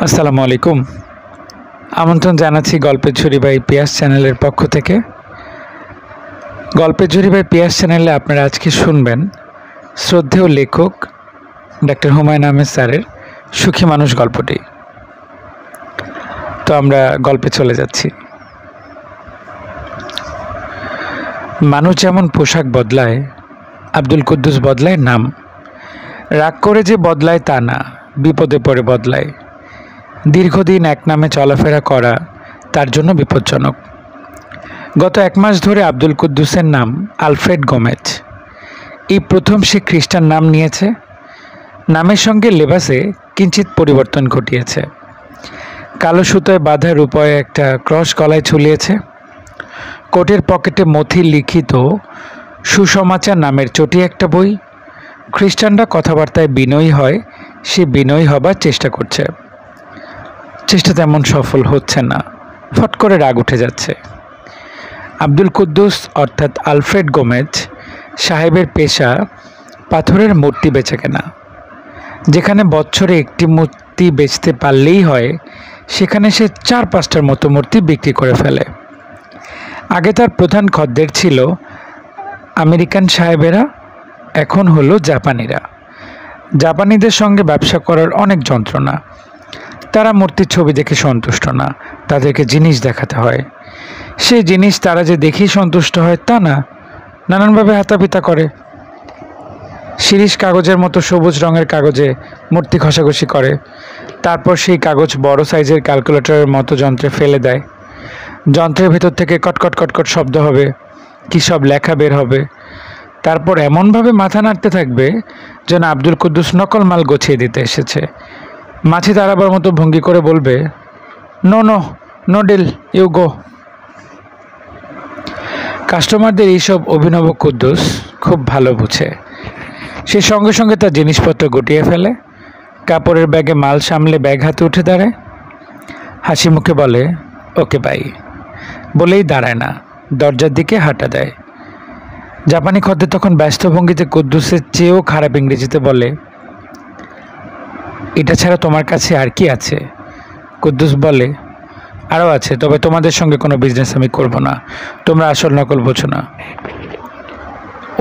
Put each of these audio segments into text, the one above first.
আসসালামু আলাইকুম। আমন্ত্রণ জানাচ্ছি গল্পের ঝুড়ি বাই পিয়াস চ্যানেলের পক্ষ থেকে। গল্পের ঝুড়ি বাই পিয়াস চ্যানেলে আপনারা আজকে শুনবেন শ্রদ্ধেয় লেখক ডক্টর হুমায়ুন আহমেদ স্যারের সুখী মানুষ গল্পটি। তো আমরা গল্পে চলে যাচ্ছি। মানুষ যেমন পোশাক বদলায়, আব্দুল কুদ্দুস বদলায় নাম। রাগ করে যে বদলায় তা না, বিপদে পড়ে বদলায়। দীর্ঘদিন এক নামে চলাফেরা করা তার জন্য বিপজ্জনক। গত 1 মাস ধরে আব্দুল কুদ্দুসের নাম আলফ্রেড গোমেজ। এই প্রথম সে খ্রিস্টান নাম নিয়েছে। নামের সঙ্গে লেবাসে কিঞ্চিত পরিবর্তন ঘটিয়েছে। কালো সুতোয় বাঁধা রূপয়ে একটা ক্রস গলায় ঝুলিয়েছে। কোটের পকেটে মথি লিখিত সুসমাচার নামের চটি একটা বই। খ্রিস্টানরা কথাবার্তায় বিনয়ী হয়, সে বিনয়ী হবার চেষ্টা করছে। চেষ্টা তেমন সফল হচ্ছে না, ফট করে রাগ উঠে যাচ্ছে। আব্দুল কুদ্দুস অর্থাৎ আলফ্রেড গোমেজ সাহেবের পেশা পাথরের মূর্তি বেচাকেনা। যেখানে বছরে একটি মূর্তি বেচতে পারলেই হয়, সেখানে সে 4-5টার মতো মূর্তি বিক্রি করে ফেলে। আগে তার প্রধান খদ্দের ছিল আমেরিকান সাহেবেরা, এখন হলো জাপানিরা। জাপানিদের সঙ্গে ব্যবসা করার অনেক যন্ত্রণা। তারা মূর্তির ছবি দেখে সন্তুষ্ট না, তাদেরকে জিনিস দেখাতে হয়। সেই জিনিস তারা যে দেখেই সন্তুষ্ট হয় তা না, নানানভাবে হাতাপিতা করে। শিরিষ কাগজের মতো সবুজ রঙের কাগজে মূর্তি ঘষাঘষি করে। তারপর সেই কাগজ বড় সাইজের ক্যালকুলেটরের মতো যন্ত্রে ফেলে দেয়। যন্ত্রের ভেতর থেকে কটকট কটকট শব্দ হবে, কী সব লেখা বের হবে। তারপর এমনভাবে মাথা নাড়তে থাকবে যেন আব্দুল কুদ্দুস নকল মাল গোছিয়ে দিতে এসেছে। মাছি তাড়াবার মতো ভঙ্গি করে বলবে, no no no deal, you go. কাস্টমারদের এইসব অভিনব কুদ্দুস খুব ভালো বুঝে। সে সঙ্গে সঙ্গে তার জিনিসপত্র গুটিয়ে ফেলে। কাপড়ের ব্যাগে মাল সামলে ব্যাগ হাতে উঠে দাঁড়ায়। হাসি মুখে বলে, ওকে বাই বলেই দাঁড়ায় না, দরজার দিকে হাঁটা দেয়। জাপানি খদ্দের তখন ব্যস্ত ভঙ্গিতে কুদ্দুসের চেয়েও খারাপ ইংরেজিতে বলে, এটা ছাড়া তোমার কাছে আর কি আছে? কুদ্দুস বলে, আরও আছে, তবে তোমাদের সঙ্গে কোনো বিজনেস আমি করব না, তোমরা আসল নকল বোঝো না।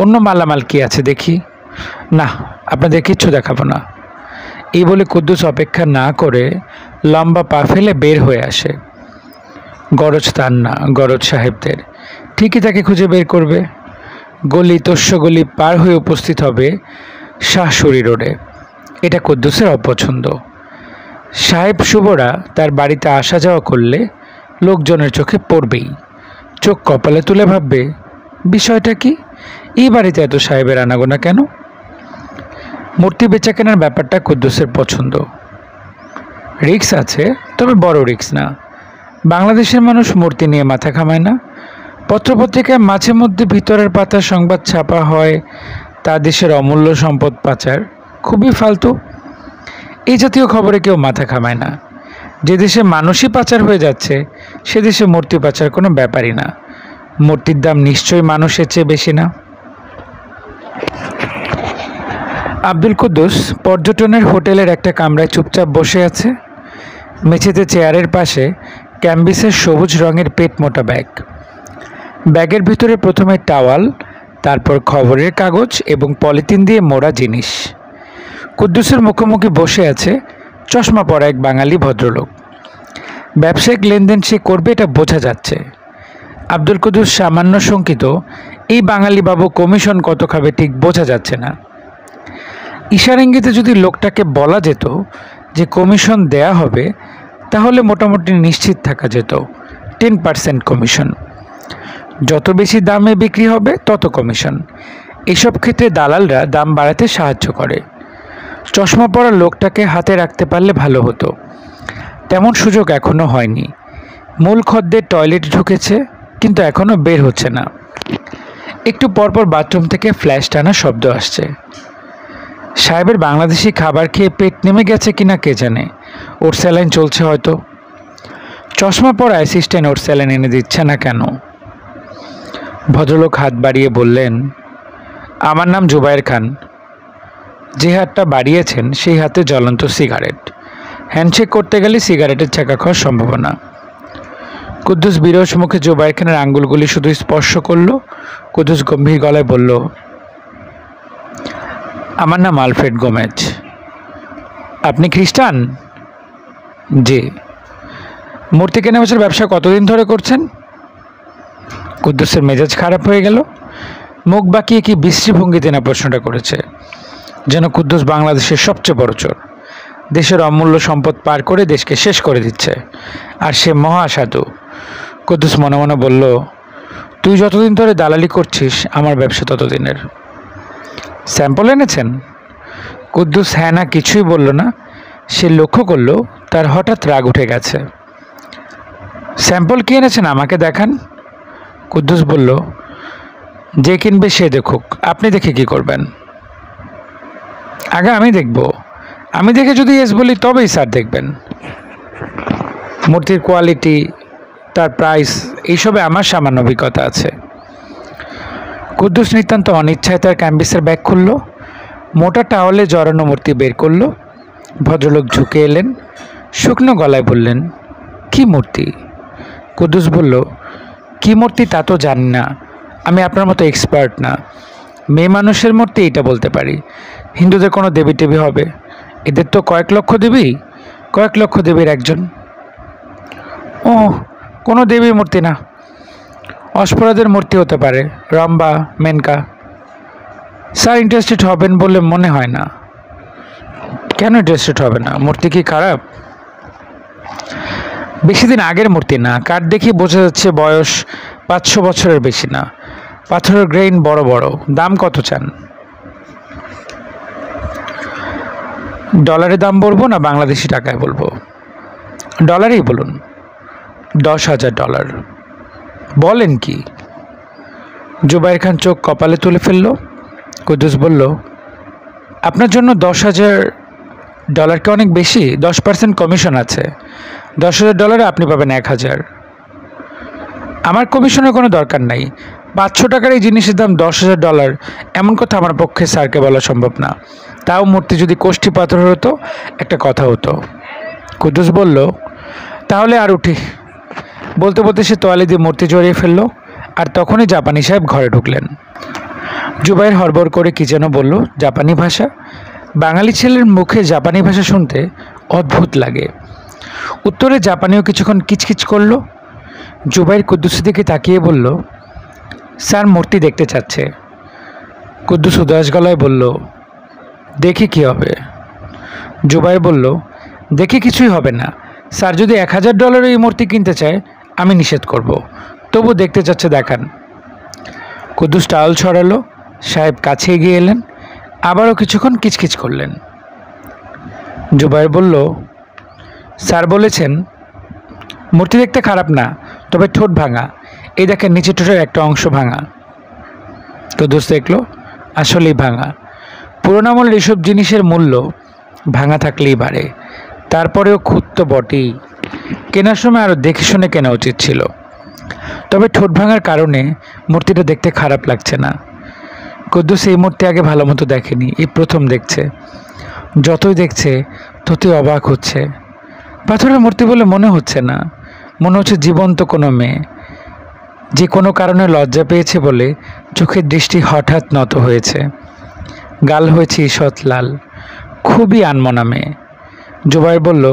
অন্য মালামাল কি আছে দেখি? না, আপনাদের কিচ্ছু দেখাবো না। এই বলে কুদ্দুস অপেক্ষা না করে লম্বা পা ফেলে বের হয়ে আসে। গরজ তার না, গরজ সাহেবদের। ঠিকই তাকে খুঁজে বের করবে। গলি তস্য গলি পার হয়ে উপস্থিত হবে শাহসুরি রোডে। এটা কুদ্দুসের অপছন্দ। সাহেব শুভরা তার বাড়িতে আসা যাওয়া করলে লোকজনের চোখে পড়বেই। চোখ কপালে তুলে ভাববে, বিষয়টা কি, এই বাড়িতে এত সাহেবের আনাগোনা কেন? মূর্তি বেচা কেনার ব্যাপারটা কুদ্দুসের পছন্দ। রিক্স আছে, তবে বড় রিক্স না। বাংলাদেশের মানুষ মূর্তি নিয়ে মাথা ঘামায় না। পত্রপত্রিকায় মাঝে মধ্যে ভিতরের পাতার সংবাদ ছাপা হয়, তা দেশের অমূল্য সম্পদ পাচার, খুবই ফালতু। এই জাতীয় খবরে কেউ মাথা ঘামায় না। যে দেশে মানুষই পাচার হয়ে যাচ্ছে, সে দেশে মূর্তি পাচার কোনো ব্যাপারই না। মূর্তির দাম নিশ্চয়ই মানুষের চেয়ে বেশি না। আব্দুল কুদ্দুস পর্যটনের হোটেলের একটা কামরায় চুপচাপ বসে আছে। মেঝেতে চেয়ারের পাশে ক্যাম্বিসের সবুজ রঙের পেট মোটা ব্যাগ। ব্যাগের ভিতরে প্রথমে টাওয়াল, তারপর খবরের কাগজ এবং পলিথিন দিয়ে মোড়া জিনিস। কুদ্দুসের মুখোমুখি বসে আছে চশমা পরা এক বাঙালি ভদ্রলোক। ব্যবসায়িক লেনদেন সে করবে এটা বোঝা যাচ্ছে। আব্দুল কুদ্দুস সামান্য শঙ্কিত, এই বাঙালি বাবু কমিশন কত খাবে ঠিক বোঝা যাচ্ছে না। ইশারা ইঙ্গিতে যদি লোকটাকে বলা যেত যে কমিশন দেয়া হবে, তাহলে মোটামুটি নিশ্চিত থাকা যেত 10% কমিশন। যত বেশি দামে বিক্রি হবে তত কমিশন। এসব ক্ষেত্রে দালালরা দাম বাড়াতে সাহায্য করে। চশমা পরা লোকটাকে হাতে রাখতে পারলে ভালো হতো। তেমন সুযোগ এখনও হয়নি। মূল খদ্দের টয়লেটে ঢুকেছে, কিন্তু এখনও বের হচ্ছে না। একটু পরপর বাথরুম থেকে ফ্ল্যাশ টানা শব্দ আসছে। সাহেবের বাংলাদেশি খাবার খেয়ে পেট নেমে গেছে কিনা কে জানে, ওর স্যালাইন চলছে হয়তো। চশমা পরা অ্যাসিস্ট্যান্ট ওর স্যালাইন এনে দিচ্ছে না কেন? ভদ্রলোক হাত বাড়িয়ে বললেন, আমার নাম জুবায়ের খান। যে হাতটা বাড়িয়েছেন সেই হাতে জ্বলন্ত সিগারেট। হ্যান্ডশেক করতে গেলে সিগারেটের চাকা খাওয়ার সম্ভাবনা। কুদ্দুস বিরস মুখে জুবায়ের খানের আঙ্গুলগুলি শুধু স্পর্শ করল। কুদ্দুস গম্ভীর গলায় বলল, আমার নাম আলফ্রেড গোমেজ। আপনি খ্রিস্টান? জি। মূর্তি কেনাবেচার ব্যবসা কতদিন ধরে করছেন? কুদ্দুসের মেজাজ খারাপ হয়ে গেল। মুখ বাঁকিয়ে কি বিশ্রী ভঙ্গিতে না প্রশ্নটা করেছে, যেন কুদ্দুস বাংলাদেশের সবচেয়ে বড় চোর, দেশের অমূল্য সম্পদ পার করে দেশকে শেষ করে দিচ্ছে, আর সে মহাসাধু। কুদ্দুস মনে মনে বলল, তুই যতদিন ধরে দালালি করছিস আমার ব্যবসা ততদিনের। স্যাম্পল এনেছেন? কুদ্দুস হ্যাঁ না কিছুই বলল না। সে লক্ষ্য করল তার হঠাৎ রাগ উঠে গেছে। স্যাম্পল কি এনেছেন আমাকে দেখান। কুদ্দুস বলল, যে কিনবে সে দেখুক, আপনি দেখে কি করবেন? আগে আমি দেখব, আমি দেখে যদি ইয়েস বলি তবেই স্যার দেখবেন। মূর্তির কোয়ালিটি, তার প্রাইস, এইসবে আমার সামান্য অভিজ্ঞতা আছে। কুদ্দুস নিতান্ত অনিচ্ছায় তার ক্যাম্বিসের ব্যাগ খুলল, মোটা টাওয়ালে জড়ানো মূর্তি বের করল। ভদ্রলোক ঝুঁকে এলেন, শুকনো গলায় বললেন, কি মূর্তি? কুদ্দুস বলল, কি মূর্তি তা তো জানি না, আমি আপনার মতো এক্সপার্ট না। মেয়ে মানুষের মূর্তি এটা বলতে পারি। হিন্দুদের কোনো দেবী টেবি হবে? এদের তো কয়েক লক্ষ দেবী, কয়েক লক্ষ দেবীর একজন। ও, কোনো দেবীর মূর্তি না, অস্পরাদের মূর্তি হতে পারে, রম্বা, মেনকা। স্যার ইন্টারেস্টেড হবেন বলে মনে হয় না। কেন ইন্টারেস্টেড হবে না? মূর্তি কি খারাপ? বেশি দিন আগের মূর্তি না, কাঠ দেখে বোঝা যাচ্ছে বয়স 500 বছরের বেশি না। পাথরের গ্রেইন বড় বড়। দাম কত চান? ডলারে দাম বলবো না বাংলাদেশি টাকায় বলবো? ডলারেই বলুন। $10,000। বলেন কি? জুবায়ের খান চোখ কপালে তুলে ফেলল। কুদ্দুস বলল, আপনার জন্য $10,000 কি অনেক বেশি? 10% কমিশন আছে। $10,000 আপনি পাবেন 1,000। আমার কমিশনের কোনো দরকার নাই। 500 টাকার এই জিনিসের দাম $10,000, এমন কথা আমার পক্ষে স্যারকে বলা সম্ভব না। তাও মূর্তি যদি কোষ্ঠী পাথর হতো একটা কথা হতো। কুদ্দুস বলল, তাহলে আর উঠি। বলতে বলতে সে তোয়ালে দিয়ে মূর্তি জড়িয়ে ফেলল, আর তখনই জাপানি সাহেব ঘরে ঢুকলেন। জুবায়ের হড়বড় করে কি যেন বলল জাপানি ভাষা। বাঙালি ছেলের মুখে জাপানি ভাষা শুনতে অদ্ভুত লাগে। উত্তরে জাপানিও কিছুক্ষণ কিচকিচ করল। জুবায়ের কুদ্দুসের দিকে তাকিয়ে বলল, স্যার মূর্তি দেখতে চাচ্ছে। কুদ্দুস উদাস গলায় বলল, দেখে কি হবে? জুবায়ের বলল, দেখে কিছুই হবে না। স্যার যদি $1,000 এই মূর্তি কিনতে চায় আমি নিষেধ করব, তবু দেখতে চাচ্ছে দেখান। কুদ্দুস টাওয়াল ছড়ালো। সাহেব কাছে এগিয়ে এলেন, আবারও কিছুক্ষণ কিচকিচ করলেন। জুবায়ের বলল, স্যার বলেছেন মূর্তি দেখতে খারাপ না, তবে ঠোঁট ভাঙা। এই দেখেন নিচে ঠোঁটের একটা অংশ ভাঙা। কুদ্দুস দেখল আসলেই ভাঙা। পুরোনো আমলের এইসব জিনিসের মূল্য ভাঙা থাকলেই বাড়ে। তারপরেও খুঁত তো বটেই। কেনার সময় আরও দেখে শুনে কেনা উচিত ছিল। তবে ঠোঁট ভাঙার কারণে মূর্তিটা দেখতে খারাপ লাগছে না। কুদ্দুস এই মূর্তি আগে ভালো মতো দেখেনি, এই প্রথম দেখছে। যতই দেখছে ততই অবাক হচ্ছে। পাথরের মূর্তি বলে মনে হচ্ছে না, মনে হচ্ছে জীবন্ত কোনো মেয়ে, যে কোনো কারণে লজ্জা পেয়েছে বলে চোখের দৃষ্টি হঠাৎ নত হয়েছে। গাল হয়েছে ঈষৎ লাল, খুবই আনমনা মেয়ে। জুবায়ের বলল,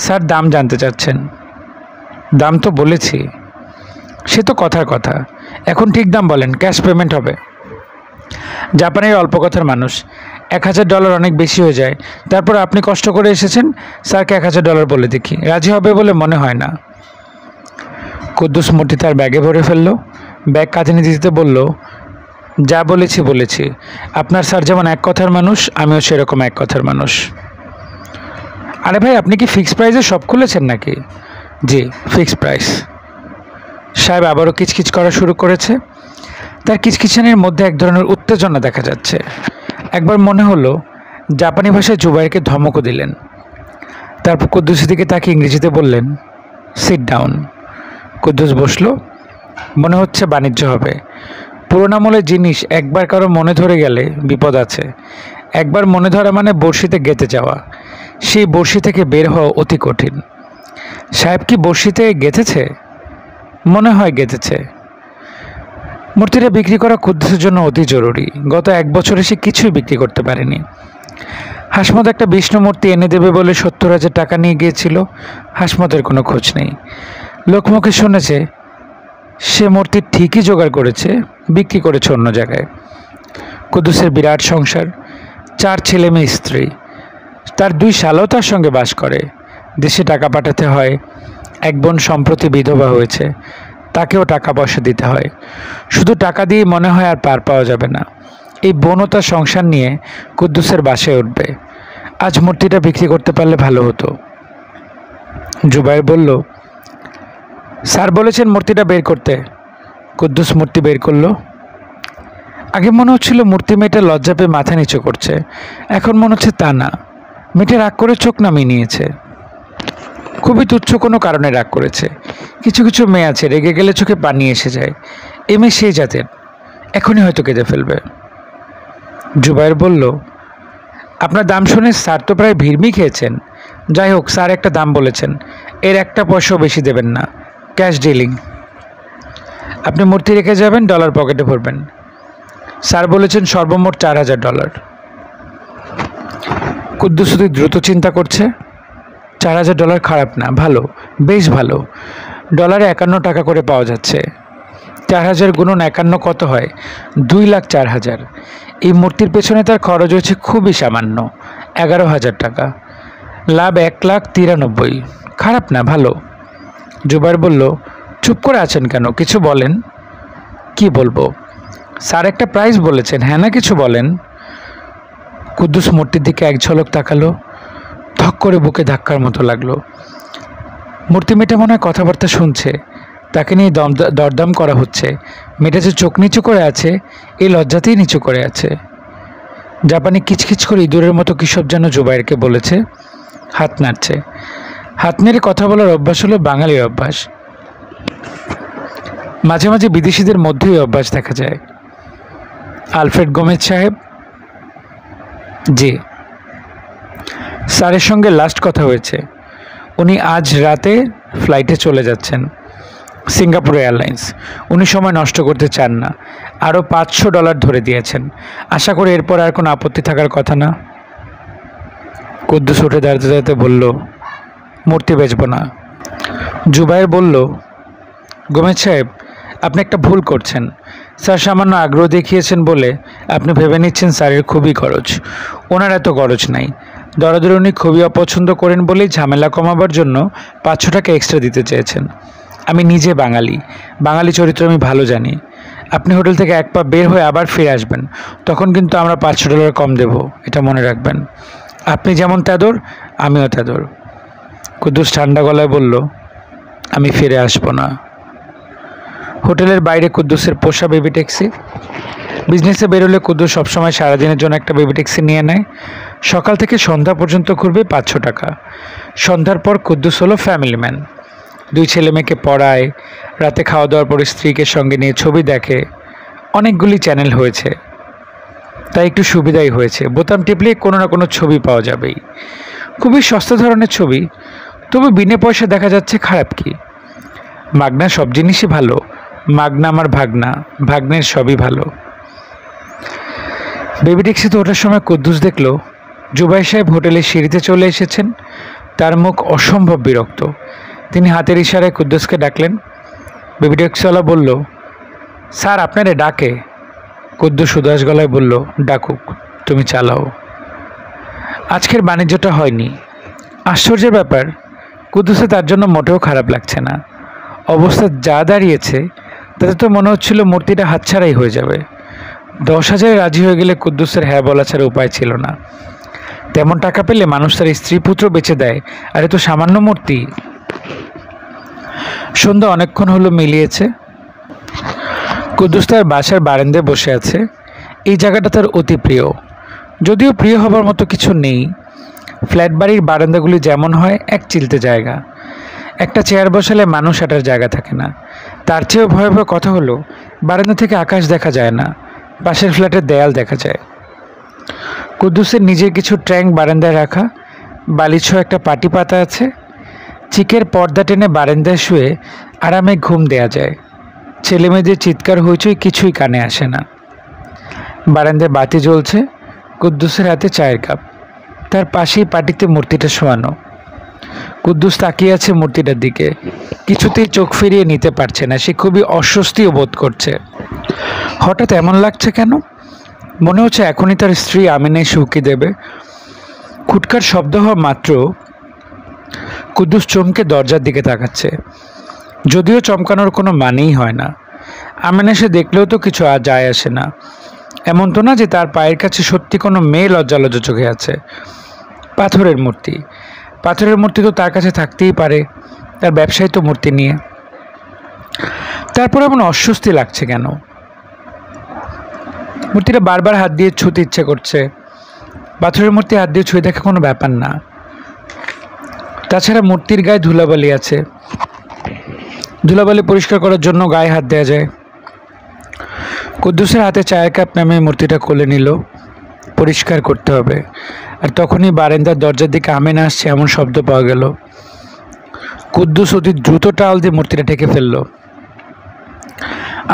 স্যার দাম জানতে চাচ্ছেন? দাম তো বলেছি। সে তো কথার কথা, এখন ঠিক দাম বলেন, ক্যাশ পেমেন্ট হবে। জাপানের অল্প কথার মানুষ, $1,000 অনেক বেশি হয়ে যায়। তারপর আপনি কষ্ট করে এসেছেন, স্যারকে $1,000 বলে দেখি, রাজি হবে বলে মনে হয় না। কুদ্দুস মূর্তি তার ব্যাগে ভরে ফেললো। ব্যাগ কাঁধে নিতে দিতে বলল, যা বলেছি বলেছি। আপনার স্যার যেমন এক কথার মানুষ, আমিও সেরকম এক কথার মানুষ। আরে ভাই, আপনি কি ফিক্সড প্রাইসে সব খুলেছেন নাকি? জি, ফিক্সড প্রাইস। সাহেব আবারও কিচকিচ করা শুরু করেছে। তার কিচকিচানির মধ্যে এক ধরনের উত্তেজনা দেখা যাচ্ছে। একবার মনে হলো জাপানি ভাষায় জুবায়েরকে ধমকও দিলেন। তারপর কুদ্দুসের দিকে তাকে ইংরেজিতে বললেন, সিট ডাউন। কুদ্দুস বসলো। মনে হচ্ছে বাণিজ্য হবে। পুরোনো আমলের জিনিস একবার কারো মনে ধরে গেলে বিপদ আছে। একবার মনে ধরা মানে বড়শিতে গেঁথে যাওয়া। সেই বড়শি থেকে বের হওয়া অতি কঠিন। সাহেব কি বড়শিতে গেঁথেছে? মনে হয় গেঁথেছে। মূর্তিটা বিক্রি করা কুদ্দুসের জন্য অতি জরুরি। গত 1 বছরে সে কিছুই বিক্রি করতে পারেনি। হাসমত একটা বিষ্ণু মূর্তি এনে দেবে বলে 70,000 টাকা নিয়ে গিয়েছিল। হাসমতের কোনো খোঁজ নেই। লোকমুখে শুনেছে সে মূর্তি ঠিকই জোগাড় করেছে, বিক্রি করেছে অন্য জায়গায়। কুদ্দুসের বিরাট সংসার, 4 ছেলে মেয়ে, স্ত্রী, তার 2 শালাও তার সঙ্গে বাস করে। দেশে টাকা পাঠাতে হয়। এক বোন সম্প্রতি বিধবা হয়েছে, তাকেও টাকা পয়সা দিতে হয়। শুধু টাকা দিয়ে মনে হয় আর পার পাওয়া যাবে না। এই বোনও তার সংসার নিয়ে কুদ্দুসের বাসায় উঠবে। আজ মূর্তিটা বিক্রি করতে পারলে ভালো হতো। জুবায়ের বলল, স্যার বলেছেন মূর্তিটা বের করতে। কুদ্দুস মূর্তি বের করলো। আগে মনে হচ্ছিল মূর্তি মেয়েটা লজ্জা পেয়ে মাথা নিচু করছে, এখন মনে হচ্ছে তা না, মেয়েটা রাগ করে চোখ নামিয়ে নিয়েছে। খুবই তুচ্ছ কোনো কারণে রাগ করেছে। কিছু কিছু মেয়ে আছে রেগে গেলে চোখে পানি এসে যায়, এ মেয়ে সেই জাতের, এখনই হয়তো কেঁদে ফেলবে। জুবায়ের বলল, আপনার দাম শুনে স্যার তো প্রায় ভিড়মি খেয়েছেন। যাই হোক, স্যার একটা দাম বলেছেন, এর 1 পয়সাও বেশি দেবেন না, ক্যাশ ডিলিং। আপনি মূর্তি রেখে যাবেন, ডলার পকেটে ভরবেন। স্যার বলেছেন সর্বমোট $4,000। কুদ্দুস অতি দ্রুত চিন্তা করছে। $4,000 খারাপ না, ভালো, বেশ ভালো। ডলারে 51 টাকা করে পাওয়া যাচ্ছে। 4,000 গুণন 51 কত হয়? 2,04,000। এই মূর্তির পেছনে তার খরচ হয়েছে খুবই সামান্য, 11,000 টাকা। লাভ 1,93,000। খারাপ না, ভালো। জুবায়ের বলল, চুপ করে আছেন কেন, কিছু বলেন। কি বলবো? স্যার একটা প্রাইস বলেছেন, হ্যাঁ না কিছু বলেন। কুদ্দুস মূর্তির দিকে এক ঝলক তাকালো, ধক করে বুকে ধাক্কার মতো লাগলো। মূর্তি মেয়েটা মনে হয় কথাবার্তা শুনছে, তাকে নিয়ে দরদাম করা হচ্ছে। মেয়েটা যে চোখ নিচু করে আছে, এই লজ্জাতেই নিচু করে আছে। জাপানি কিচকিচ করে ইঁদুরের মতো কিসব যেন জুবায়েরকে বলেছে। হাত নাড়ছে। হাত নেড়ে কথা বলার অভ্যাস হলো বাঙালির অভ্যাস। মাঝে মাঝে বিদেশিদের মধ্যেই অভ্যাস দেখা যায়। আলফ্রেড গোমেজ সাহেব? জি। স্যারের সঙ্গে লাস্ট কথা হয়েছে, উনি আজ রাতে ফ্লাইটে চলে যাচ্ছেন, সিঙ্গাপুর এয়ারলাইন্স। উনি সময় নষ্ট করতে চান না, আরও $500 ধরে দিয়েছেন। আশা করি এরপর আর কোনো আপত্তি থাকার কথা না। কুদ্দুস উঠে দাঁড়াতে দাঁড়াতে বলল, মূর্তি বেচব না। জুবায়ের বলল, গোমেজ সাহেব, আপনি একটা ভুল করছেন। স্যার সামান্য আগ্রহ দেখিয়েছেন বলে আপনি ভেবে নিচ্ছেন স্যারের খুবই খরচ। ওনার এত খরচ নাই। দরাদরি উনি খুবই অপছন্দ করেন বলেই ঝামেলা কমাবার জন্য 500 টাকা এক্সট্রা দিতে চেয়েছেন। আমি নিজে বাঙালি, বাঙালি চরিত্র আমি ভালো জানি। আপনি হোটেল থেকে 1 পা বের হয়ে আবার ফিরে আসবেন, তখন কিন্তু আমরা $500 কম দেব, এটা মনে রাখবেন। আপনি যেমন তেদর, আমিও তেদর। কুদ্দুস ঠান্ডা গলায় বলল, আমি ফিরে আসবো না। হোটেলের বাইরে কুদ্দুসের পোষা বেবি ট্যাক্সি। বিজনেসে বেরোলে কুদ্দুস সবসময় সারাদিনের জন্য একটা বেবি ট্যাক্সি নিয়ে নেয়। সকাল থেকে সন্ধ্যা পর্যন্ত ঘুরবে 500 টাকা। সন্ধ্যার পর কুদ্দুস হলো ফ্যামিলি ম্যান। 2 ছেলে মেয়েকে পড়ায়, রাতে খাওয়া দাওয়ার পরে স্ত্রীকে সঙ্গে নিয়ে ছবি দেখে। অনেকগুলি চ্যানেল হয়েছে, তাই একটু সুবিধাই হয়েছে। বোতাম টিপলে কোনো না কোনো ছবি পাওয়া যাবেই। খুবই সস্তা ধরনের ছবি, তবু বিনা পয়সা দেখা যাচ্ছে, খারাপ কি? মাগনা সব জিনিসই ভালো। মাগনা আমার ভাগনা, ভাগ্নের সবই ভালো। বেবি ট্যাক্সিতে ওঠার সময় কুদ্দুস দেখল জুবায়ের সাহেব হোটেলের সিঁড়িতে চলে এসেছেন। তার মুখ অসম্ভব বিরক্ত। তিনি হাতের ইশারায় কুদ্দুসকে ডাকলেন। বেবি ট্যাক্সিওয়ালা বলল, স্যার আপনারে ডাকে। কুদ্দুস উদাস গলায় বলল, ডাকুক, তুমি চালাও। আজকের বাণিজ্যটা হয়নি। আশ্চর্যের ব্যাপার, কুদ্দুসে তার জন্য মোটেও খারাপ লাগছে না। অবস্থা যা দাঁড়িয়েছে তাতে তো মনে হচ্ছিল মূর্তিটা হাতছাড়াই হয়ে যাবে। 10,000 রাজি হয়ে গেলে কুদ্দুসের হ্যাঁ বলা ছাড়া উপায় ছিল না। তেমন টাকা পেলে মানুষ তার স্ত্রী পুত্র বেচে দেয়, আর এ তো সামান্য মূর্তি। সন্ধ্যা অনেকক্ষণ হলো মিলিয়েছে। কুদ্দুস তার বাসার বারান্দায় বসে আছে। এই জায়গাটা তার অতি প্রিয়, যদিও প্রিয় হবার মতো কিছু নেই। ফ্ল্যাট বাড়ির বারান্দাগুলি যেমন হয়, এক চিলতে জায়গা। একটা চেয়ার বসালে মানুষ হাঁটার জায়গা থাকে না। তার চেয়েও ভয়াবহ কথা হলো, বারান্দা থেকে আকাশ দেখা যায় না, পাশের ফ্ল্যাটের দেয়াল দেখা যায়। কুদ্দুসের নিজের কিছু ট্যাঙ্ক বারান্দায় রাখা, বালিশ একটা পাটি পাতা আছে। চিকের পর্দা টেনে বারান্দায় শুয়ে আরামে ঘুম দেয়া যায়। ছেলেমেয়েদের চিৎকার হইচই কিছুই কানে আসে না। বারান্দায় বাতি জ্বলছে, কুদ্দুসের হাতে চায়ের কাপ, তার পাশেই পাটিতে মূর্তিটা শোয়ানো। কুদ্দুস তাকিয়ে আছে মূর্তিটার দিকে, কিছুতেই চোখ ফিরিয়ে নিতে পারছে না। সে খুবই অস্বস্তিও বোধ করছে। হঠাৎ এমন লাগছে কেন? মনে হচ্ছে এখনই তার স্ত্রী আমিনা এসে উকি দেবে। খুটকার শব্দ হওয়া মাত্র কুদ্দুস চমকে দরজার দিকে তাকাচ্ছে, যদিও চমকানোর কোনো মানেই হয় না। আমিনা এসে দেখলেও তো কিছু যায় আসে না। এমন তো না যে তার পায়ের কাছে সত্যি কোনো মেয়ে লজ্জা চোখে আছে। পাথরের মূর্তি, পাথরের মূর্তি তো তার কাছে থাকতেই পারে, তার ব্যবসায়ী তো মূর্তি নিয়ে। তারপর এমন অস্বস্তি লাগছে কেন? মূর্তিটা বারবার হাত দিয়ে ছুঁতে ইচ্ছে করছে। পাথরের মূর্তি হাত দিয়ে ছুঁয়ে দেখা কোনো ব্যাপার না। তাছাড়া মূর্তির গায়ে ধুলাবালি আছে, ধুলাবালি পরিষ্কার করার জন্য গায়ে হাত দেওয়া যায়। কুদ্দুসের হাতে চায়ের কাপ নামে মূর্তিটা কোলে নিল। পরিষ্কার করতে হবে। আর তখনই বারান্দার দরজার দিকে আমিনা আসছে এমন শব্দ পাওয়া গেল। কুদ্দুস অতি দ্রুত টাওয়াল দিয়ে মূর্তিটা ঢেকে ফেলল।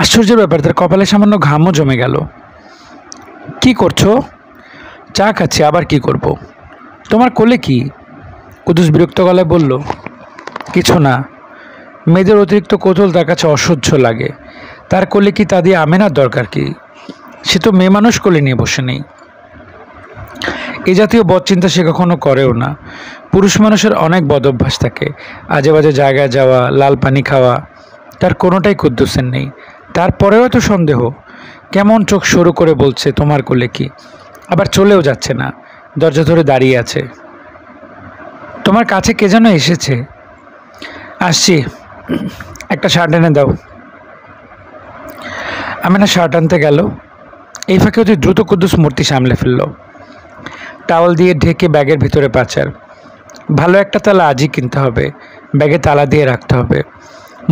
আশ্চর্যের ব্যাপার, তার কপালে সামান্য ঘামও জমে গেল। কি করছো? চা খাচ্ছি, আবার কি করব? তোমার কোলে কি? কুদ্দুস বিরক্ত গলায় বলল, কিছু না। মেয়েদের অতিরিক্ত কৌতূহল তার কাছে অসহ্য লাগে। তার কোলে কি তা দিয়ে আমিনার দরকার কি? সে তো মেয়ে মানুষ কোলে নিয়ে বসে নেই। এ জাতীয় বদচিন্তা সে কখনো করেও না। পুরুষ মানুষের অনেক বদ অভ্যাস থাকে, আজে বাজে জায়গায় যাওয়া, লাল পানি খাওয়া। তার কোনোটাই কুদ্দুসের নেই। তারপরেও এত সন্দেহ? কেমন চোখ সরু করে বলছে তোমার কোলে কি, আবার চলেও যাচ্ছে না, দরজা ধরে দাঁড়িয়ে আছে। তোমার কাছে কে যেন এসেছে। আসছি, একটা শার্ট এনে দাও। আমিনা শার্ট আনতে গেল। এই ফাঁকে অতি দ্রুত কুদ্দুস মূর্তি সামলে ফেলল। টাওয়াল দিয়ে ঢেকে ব্যাগের ভিতরে পাচার। ভালো একটা তালা আজই কিনতে হবে, ব্যাগে তালা দিয়ে রাখতে হবে।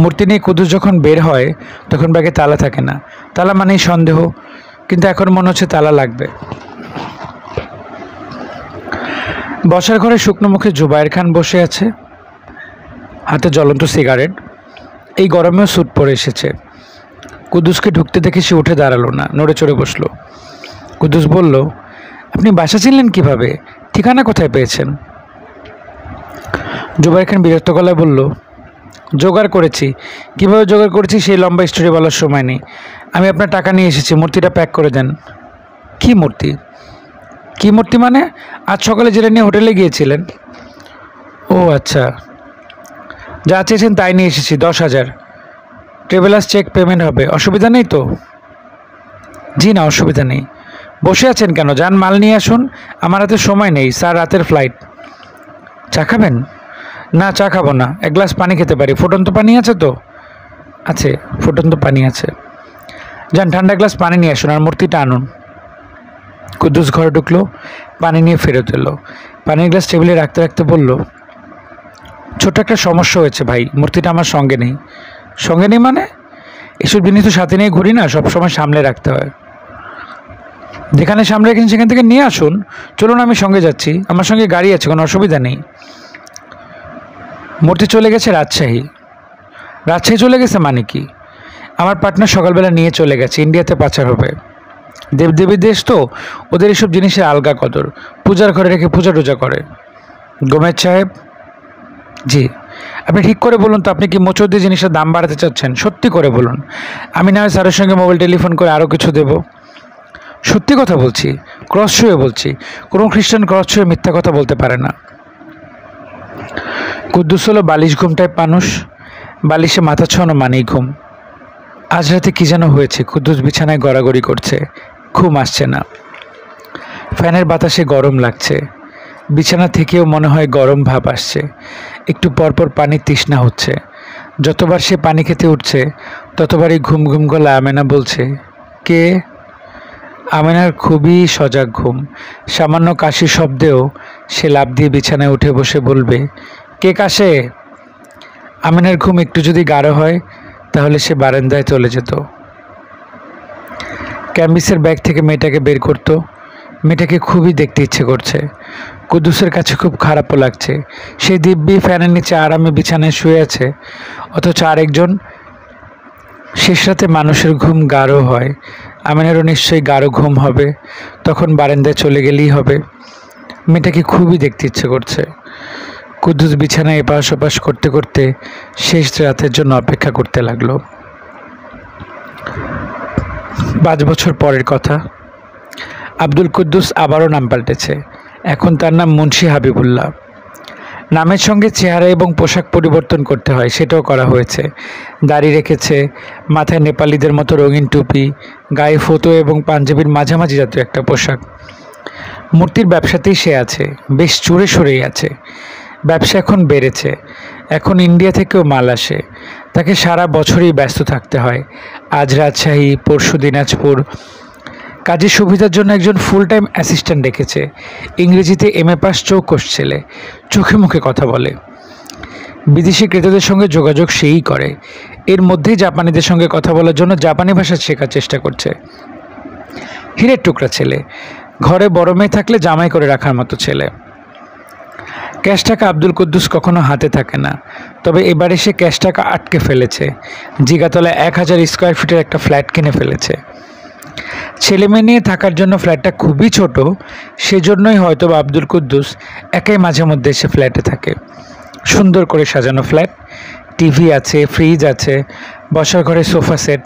মূর্তি নিয়ে কুদ্দুস যখন বের হয় তখন ব্যাগে তালা থাকে না। তালা মানেই সন্দেহ, কিন্তু এখন মনে হচ্ছে তালা লাগবে। বসার ঘরে শুকনো মুখে জুবায়ের খান বসে আছে, হাতে জ্বলন্ত সিগারেট। এই গরমেও স্যুট পরে এসেছে। কুদ্দুসকে ঢুকতে দেখে সে উঠে দাঁড়ালো না, নড়ে চড়ে বসলো। কুদ্দুস বলল, আপনি বাসা চিনলেন কিভাবে? ঠিকানা কোথায় পেয়েছেন? জুবায়ের খান বিরক্ত গলায় বলল, জোগাড় করেছি। কীভাবে জোগাড় করেছি সেই লম্বা স্টোরি বলার সময় নেই। আমি আপনার টাকা নিয়ে এসেছি, মূর্তিটা প্যাক করে দেন। কি মূর্তি? কি মূর্তি মানে? আজ সকালে যেটা নিয়ে হোটেলে গিয়েছিলেন। ও আচ্ছা, যা চেয়েছেন তাই নিয়ে এসেছি, 10,000। ট্রাভেলার্স চেক পেমেন্ট হবে, অসুবিধা নেই তো? জি না, অসুবিধা নেই। বসে আছেন কেন? যান, মাল নিয়ে আসুন। আমার হাতে সময় নেই স্যার, রাতের ফ্লাইট। চা খাবেন? না, চা খাবো না, এক গ্লাস পানি খেতে পারি। ফুটন্ত পানি আছে তো? আছে, ফুটন্ত পানি আছে। যান, ঠান্ডা গ্লাস পানি নিয়ে আসুন আর মূর্তিটা আনুন। কুদ্দুস ঘরে ঢুকলো, পানি নিয়ে ফেরত এলো। পানির গ্লাস টেবিলে রাখতে রাখতে বলল, ছোট্ট একটা সমস্যা হয়েছে ভাই, মূর্তিটা আমার সঙ্গে নেই। সঙ্গে নেই মানে? এসব জিনিস তো সাথে নিয়ে ঘুরি না, সবসময় সামলে রাখতে হয়। যেখানে সামলে রেখেছেন সেখান থেকে নিয়ে আসুন। চলুন, আমি সঙ্গে যাচ্ছি, আমার সঙ্গে গাড়ি আছে, কোনো অসুবিধা নেই। মূর্তি চলে গেছে রাজশাহী। রাজশাহী চলে গেছে মানে কি? আমার পার্টনার সকালবেলা নিয়ে চলে গেছে, ইন্ডিয়াতে পাচার হবে। দেবদেবীর দেশ তো, ওদের এসব জিনিসের আলগা কদর। পূজার ঘরে রেখে পূজা টুজা করে। গোমেদ সাহেব? জি। আপনি ঠিক করে বলুন তো, আপনি কি মোচড় দিয়ে জিনিসের দাম বাড়াতে চাচ্ছেন? সত্যি করে বলুন, আমি না হয় স্যারের সঙ্গে মোবাইল টেলিফোন করে আরও কিছু দেব। সত্যি কথা বলছি, ক্রস ছুঁয়ে বলছি। কোনো খ্রিস্টান ক্রস ছুঁয়ে মিথ্যা কথা বলতে পারে না। কুদ্দুস হলো বালিশ ঘুম টাইপ মানুষ। বালিশে মাথা ছোঁয়ানো মানেই ঘুম। আজ রাতে কী যেন হয়েছে, কুদ্দুস বিছানায় গড়াগড়ি করছে, ঘুম আসছে না। ফ্যানের বাতাসে গরম লাগছে, বিছানা থেকেও মনে হয় গরম ভাব আসছে। একটু পরপর পানির তৃষ্ণা হচ্ছে। যতবার সে পানি খেতে উঠছে ততবারই ঘুম ঘুম গলা আমেনা বলছে, কে? আমেনার খুবই সজাগ ঘুম। সামান্য কাশির শব্দেও সে লাফ দিয়ে বিছানায় উঠে বসে বলবে, কে কাশে? আমেনার ঘুম একটু যদি গাঢ় হয় তাহলে সে বারান্দায় চলে যেত। ক্যাম্বিসের ব্যাগ থেকে মেয়েটাকে বের করত। মেয়েটাকে খুবই দেখতে ইচ্ছে করছে, কুদ্দুসের কাছে খুব খারাপও লাগছে। সে দিব্যি ফ্যানের নিচে আরামে বিছানায় শুয়ে আছে, অথচ আরেকজন। শেষ রাতে মানুষের ঘুম গাঢ় হয়, আমিনারও নিশ্চয়ই গাঢ় ঘুম হবে। তখন বারান্দায় চলে গেলেই হবে। মেয়েটাকে খুবই দেখতে ইচ্ছে করছে। কুদ্দুস বিছানায় এপাশ ওপাশ করতে করতে শেষ রাতের জন্য অপেক্ষা করতে লাগলো। 5 বছর পরের কথা। আব্দুল কুদ্দুস আবারও নাম পাল্টেছে। এখন তার নাম মুন্সি হাবিবুল্লাহ। নামের সঙ্গে চেহারা এবং পোশাক পরিবর্তন করতে হয়, সেটাও করা হয়েছে। দাড়ি রেখেছে, মাথায় নেপালিদের মতো রঙিন টুপি, গায়ে ফতো এবং পাঞ্জাবির মাঝামাঝি জাতীয় একটা পোশাক। মূর্তির ব্যবসাতেই সে আছে, বেশ চড়ে সরেই আছে। ব্যবসা এখন বেড়েছে, এখন ইন্ডিয়া থেকেও মাল আসে। তাকে সারা বছরই ব্যস্ত থাকতে হয়। আজ রাজশাহী, পরশু দিনাজপুর। কাজের সুবিধার জন্য একজন ফুল টাইম অ্যাসিস্ট্যান্ট রেখেছে। ইংরেজিতে MA পাস, চৌকস ছেলে, চোখে মুখে কথা বলে। বিদেশি ক্রেতাদের সঙ্গে যোগাযোগ সেই করে। এর মধ্যেই জাপানিদের সঙ্গে কথা বলার জন্য জাপানি ভাষা শেখার চেষ্টা করছে। হীরের টুকরা ছেলে, ঘরে বড় মেয়ে থাকলে জামাই করে রাখার মতো ছেলে। ক্যাশ টাকা আব্দুল কুদ্দুস কখনো হাতে থাকে না, তবে এবারে সে ক্যাশ টাকা আটকে ফেলেছে। জিগাতলায় 1000 স্কোয়ার ফিটের একটা ফ্ল্যাট কিনে ফেলেছে। ছেলে মেয়ে নিয়ে থাকার জন্য ফ্ল্যাটটা খুবই ছোট, সেজন্যই হয়তো আব্দুল কুদ্দুস একাই মাঝে মধ্যে এসে ফ্ল্যাটে থাকে। সুন্দর করে সাজানো ফ্ল্যাট, টিভি আছে, ফ্রিজ আছে, বসার ঘরে সোফা সেট,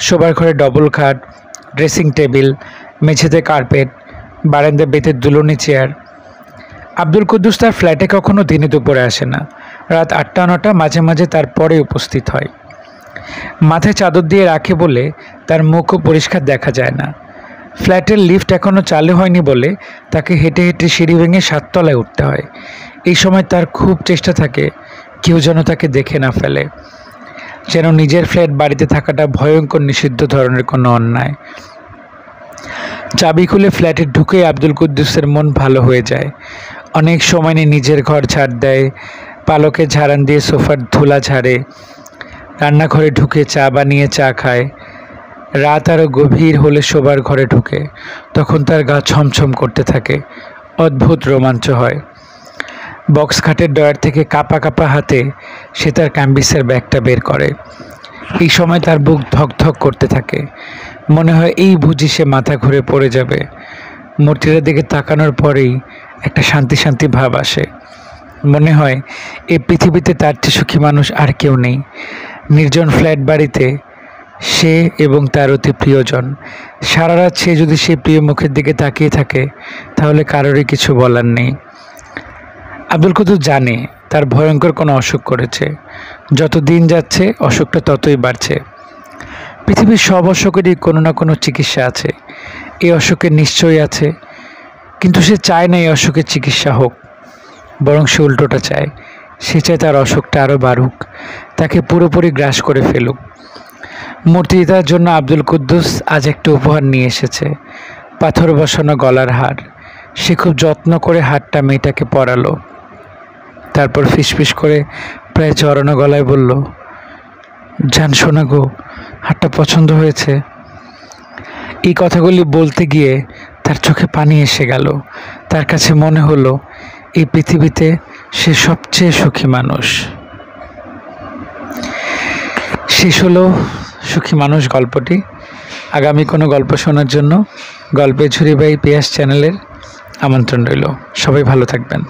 শোবার ঘরে ডবল খাট, ড্রেসিং টেবিল, মেঝেতে কার্পেট, বারান্দায় বেতের দুলনি চেয়ার। আব্দুল কুদ্দুস তার ফ্ল্যাটে কখনো দিনে দুপুরে আসে না। রাত 8টা 9টা মাঝে মাঝে তার পরে উপস্থিত হয়। মাথায় চাদর দিয়ে রাখে বলে তার মুখও পরিষ্কার দেখা যায় না। ফ্ল্যাটের লিফট এখনও চালু হয়নি বলে তাকে হেঁটে হেঁটে সিঁড়ি ভেঙে 7 তলায় উঠতে হয়। এই সময় তার খুব চেষ্টা থাকে কেউ যেন তাকে দেখে না ফেলে, যেন নিজের ফ্ল্যাট বাড়িতে থাকাটা ভয়ঙ্কর নিষিদ্ধ ধরনের কোনো অন্যায়। চাবি খুলে ফ্ল্যাটে ঢুকে আব্দুল কুদ্দুসের মন ভালো হয়ে যায়। অনেক সময় নিয়ে নিজের ঘর ঝাড় দেয়, পালকে ঝাড়ান দিয়ে সোফার ধুলা ঝাড়ে, রান্নাঘরে ঢুকে চা বানিয়ে চা খায়। রাত আরও গভীর হলে শোবার ঘরে ঢুকে, তখন তার গা ছমছম করতে থাকে, অদ্ভুত রোমাঞ্চ হয়। বক্স খাটের ডয়ার থেকে কাঁপা কাঁপা হাতে সে তার ক্যাম্বিসের ব্যাগটা বের করে। এই সময় তার বুক ধকধক করতে থাকে, মনে হয় এই বুঝি সে মাথা ঘুরে পড়ে যাবে। মূর্তিটার দিকে তাকানোর পরেই একটা শান্তি শান্তি ভাব আসে। মনে হয় এই পৃথিবীতে তার চেয়ে সুখী মানুষ আর কেউ নেই। নির্জন ফ্ল্যাট বাড়িতে সে এবং তার অতি প্রিয়জন। সারা রাত সে যদি সেই প্রিয় মুখের দিকে তাকিয়ে থাকে তাহলে কারোরই কিছু বলার নেই। আব্দুল কুদ্দুস জানে তার ভয়ঙ্কর কোনো অসুখ করেছে। যত দিন যাচ্ছে অসুখটা ততই বাড়ছে। পৃথিবীর সব অসুখেরই কোনো না কোনো চিকিৎসা আছে। এই অসুখের নিশ্চয়ই আছে, কিন্তু সে চায় না এই অসুখের চিকিৎসা হোক, বরং সে উল্টোটা চায়। সে চায় তার অসুখটা আরও বাড়ুক, তাকে পুরোপুরি গ্রাস করে ফেলুক। মূর্তিটার জন্য আব্দুল কুদ্দুস আজ একটা উপহার নিয়ে এসেছে, পাথর বসানো গলার হার। সে খুব যত্ন করে হারটা মেয়েটাকে পরালো, তারপর ফিসফিস করে প্রায় জড়ানো গলায় বলল, জান শোনা গো, হারটা পছন্দ হয়েছে। এই কথাগুলি বলতে গিয়ে তার চোখে পানি এসে গেল। তার কাছে মনে হলো এই পৃথিবীতে সে সবচেয়ে সুখী মানুষ। শেষ হলো সুখী মানুষ গল্পটি। আগামী কোনো গল্প শোনার জন্য গল্পের ঝুরি বাই পিয়াস চ্যানেলের আমন্ত্রণ রইল। সবাই ভালো থাকবেন।